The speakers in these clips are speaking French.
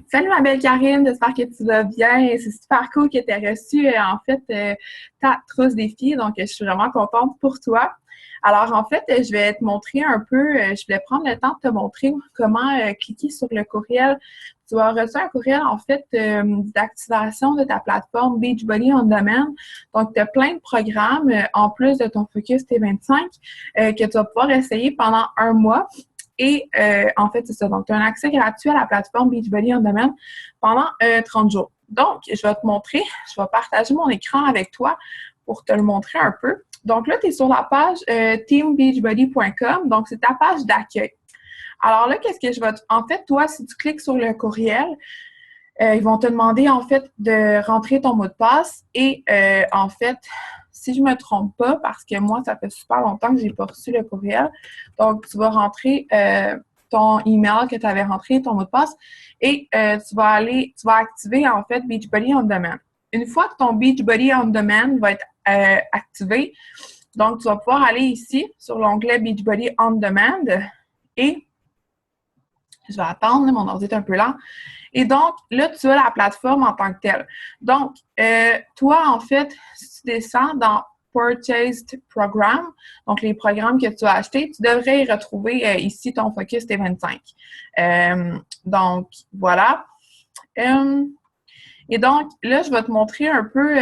Salut ma belle Karine, j'espère que tu vas bien. C'est super cool que tu aies reçu ta trousse défi, donc je suis vraiment contente pour toi. Alors en fait, je vais te montrer un peu, je vais prendre le temps de te montrer comment cliquer sur le courriel. Tu vas recevoir un courriel en fait d'activation de ta plateforme Beachbody On Demand. Donc, tu as plein de programmes en plus de ton Focus T25 que tu vas pouvoir essayer pendant un mois. Et en fait, c'est ça. Donc, tu as un accès gratuit à la plateforme Beachbody On Demand pendant 30 jours. Donc, je vais te montrer, je vais partager mon écran avec toi pour te le montrer un peu. Donc là, tu es sur la page teambeachbody.com. Donc, c'est ta page d'accueil. Alors là, qu'est-ce que je vais... En fait, toi, si tu cliques sur le courriel, ils vont te demander, en fait, de rentrer ton mot de passe. Et en fait, si je ne me trompe pas, parce que moi, ça fait super longtemps que je n'ai pas reçu le courriel, donc tu vas rentrer ton email que tu avais rentré, ton mot de passe, et tu vas activer, en fait, Beachbody On Demand. Une fois que ton Beachbody On Demand va être activé, donc tu vas pouvoir aller ici, sur l'onglet Beachbody On Demand, et je vais attendre, mon ordi est un peu lent. Et donc, là, tu as la plateforme en tant que telle. Donc, toi, en fait, si tu descends dans Purchased Program, donc les programmes que tu as achetés, tu devrais y retrouver ici ton Focus T25. Donc, voilà. Et donc, là, je vais te montrer un peu,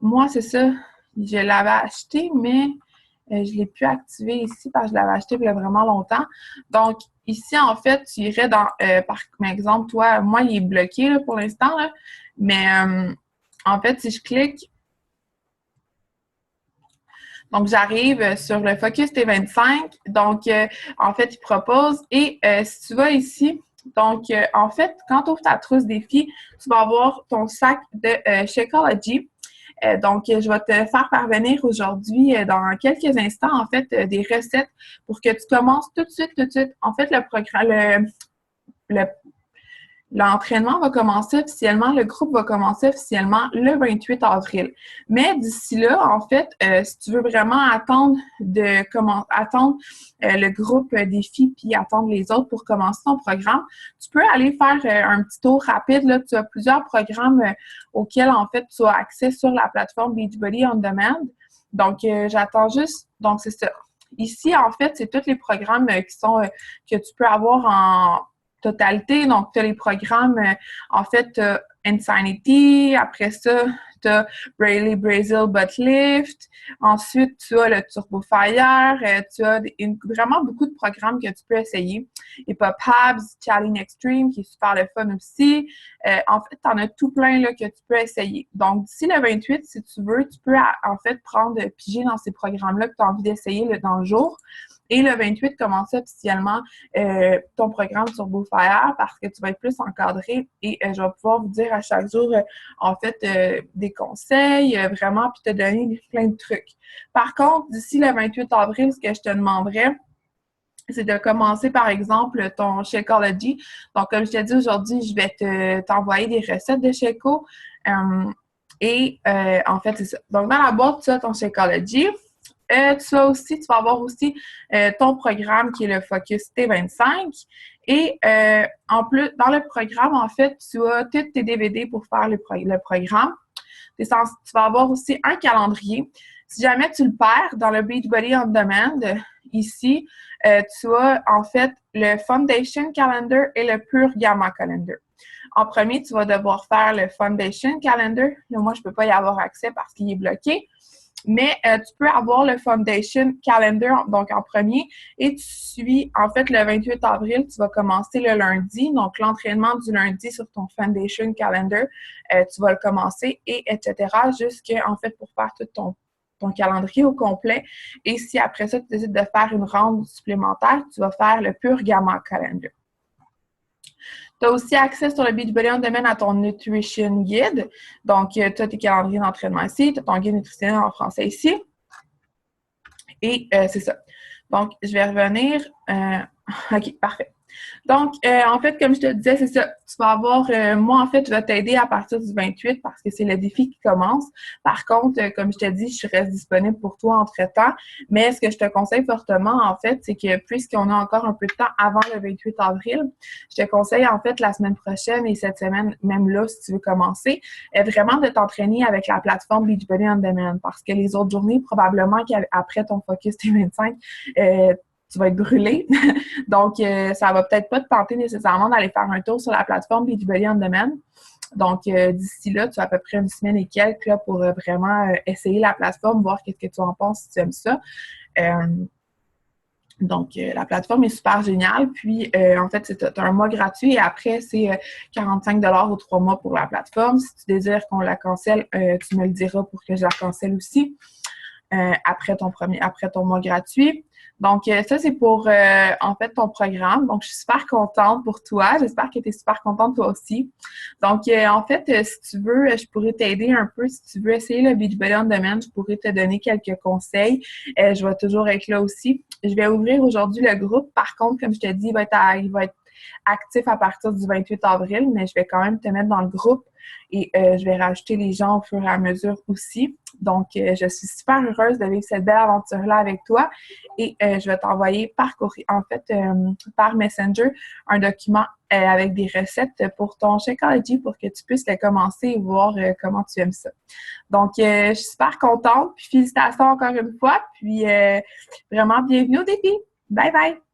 moi, c'est ça, je l'avais acheté, mais je ne l'ai plus activé ici parce que je l'avais acheté il y a vraiment longtemps. Donc, ici, en fait, tu irais dans, par exemple, toi, moi, il est bloqué là, pour l'instant, mais en fait, si je clique, donc j'arrive sur le Focus T25, donc en fait, il propose, et si tu vas ici, donc en fait, quand tu ouvres ta trousse défi, tu vas avoir ton sac de Shakeology. Donc, je vais te faire parvenir aujourd'hui, dans quelques instants, en fait, des recettes pour que tu commences tout de suite. En fait, l'entraînement va commencer officiellement, le groupe va commencer officiellement le 28 avril. Mais d'ici là, en fait, si tu veux vraiment attendre le groupe défi puis attendre les autres pour commencer ton programme, tu peux aller faire un petit tour rapide. Là, tu as plusieurs programmes auxquels, en fait, tu as accès sur la plateforme Beachbody On Demand. Donc, j'attends juste. Donc, c'est ça. Ici, en fait, c'est tous les programmes que tu peux avoir en totalité. Donc, tu as les programmes, en fait, Insanity, après ça, tu as Braille Brazil Butt Lift, ensuite, tu as le Turbo Fire, tu as vraiment beaucoup de programmes que tu peux essayer. Et Pop Abs, Challenge Extreme, qui est super le fun aussi. En fait, tu en as tout plein là, que tu peux essayer. Donc, d'ici le 28, si tu veux, tu peux en fait piger dans ces programmes-là que tu as envie d'essayer dans le jour. Et le 28, commencer officiellement ton programme Turbo Fire parce que tu vas être plus encadré et je vais pouvoir vous dire à chaque jour, en fait, des conseils, vraiment, puis te donner plein de trucs. Par contre, d'ici le 28 avril, ce que je te demanderais, c'est de commencer, par exemple, ton Shakeology. Donc, comme je t'ai dit aujourd'hui, je vais t'envoyer des recettes de Shako. En fait, c'est ça. Donc, dans la boîte, tu as ton Shakeology. Tu vas avoir aussi ton programme qui est le Focus T25. Et en plus, dans le programme, en fait, tu as tous tes DVD pour faire le programme. Tu vas avoir aussi un calendrier. Si jamais tu le perds dans le Beachbody On Demand, ici, tu as en fait le Foundation Calendar et le Pure Gamma Calendar. En premier, tu vas devoir faire le Foundation Calendar. Là, moi, je ne peux pas y avoir accès parce qu'il est bloqué. Mais tu peux avoir le Foundation Calendar, donc en premier, et tu suis, en fait, le 28 avril, tu vas commencer le lundi, donc l'entraînement du lundi sur ton Foundation Calendar, tu vas le commencer, et etc., en fait, pour faire tout ton calendrier au complet. Et si après ça, tu décides de faire une ronde supplémentaire, tu vas faire le Pure Gamma Calendar. Tu as aussi accès sur le Beachbody On Demand à ton Nutrition Guide. Donc, tu as tes calendriers d'entraînement ici, tu as ton guide nutritionnel en français ici. Et c'est ça. Donc, je vais revenir. OK, parfait. Donc, en fait, comme je te disais, c'est ça. Tu vas avoir, moi, en fait, je vais t'aider à partir du 28 parce que c'est le défi qui commence. Par contre, comme je te dis, je reste disponible pour toi entre-temps. Mais ce que je te conseille fortement, en fait, c'est que puisqu'on a encore un peu de temps avant le 28 avril, je te conseille, en fait, la semaine prochaine et cette semaine, même là, si tu veux commencer, vraiment de t'entraîner avec la plateforme Beachbody On Demand parce que les autres journées, probablement qu'après ton Focus T25, tu vas être brûlé. Donc, ça va peut-être pas te tenter nécessairement d'aller faire un tour sur la plateforme Beachbody On Demand. Donc, d'ici là, tu as à peu près une semaine et quelques là, pour vraiment essayer la plateforme, voir qu'est-ce que tu en penses si tu aimes ça. Donc, la plateforme est super géniale. Puis, en fait, c'est un mois gratuit et après, c'est 45 $ aux 3 mois pour la plateforme. Si tu désires qu'on la cancelle, tu me le diras pour que je la cancelle aussi après ton mois gratuit. Donc, ça, c'est pour, en fait, ton programme. Donc, je suis super contente pour toi. J'espère que tu es super contente toi aussi. Donc, en fait, si tu veux, je pourrais t'aider un peu. Si tu veux essayer le Beachbody On Demand, je pourrais te donner quelques conseils. Je vais toujours être là aussi. Je vais ouvrir aujourd'hui le groupe. Par contre, comme je te dis, il va être actif à partir du 28 avril, mais je vais quand même te mettre dans le groupe et je vais rajouter les gens au fur et à mesure aussi. Donc, je suis super heureuse de vivre cette belle aventure-là avec toi et je vais t'envoyer par courrier, en fait, par Messenger, un document avec des recettes pour ton Shakeology pour que tu puisses le commencer et voir comment tu aimes ça. Donc, je suis super contente, puis félicitations encore une fois, puis vraiment bienvenue au défi. Bye bye!